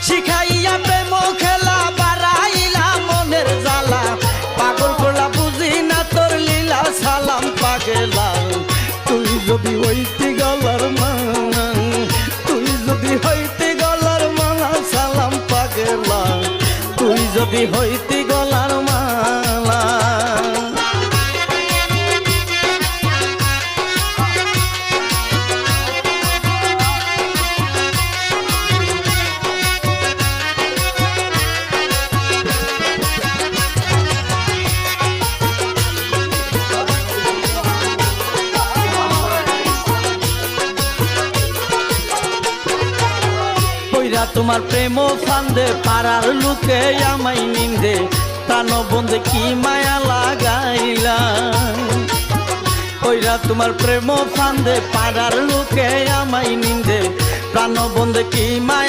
শিখাইয়া প্রেম খেলা বাড়াইলা মনের জ্বালা পাগল করলা বুঝি না তোর লীলা সালাম পাগলা তুই যদি হইতে গলার মালা তুই যদি হইতে গলার মালা সালাম পাগলা তুই যদি হইতে গলার মালা তোমার প্রেম ফান্দে পাড়ার লোকে আমায় নিন্দে প্রাণ বন্ধে কি মায়া লাগাইলা ওইরা তোমার প্রেম ফান্দে পাড়ার লোকে আমায় নিন্দে প্রাণ বন্ধে কি মায়া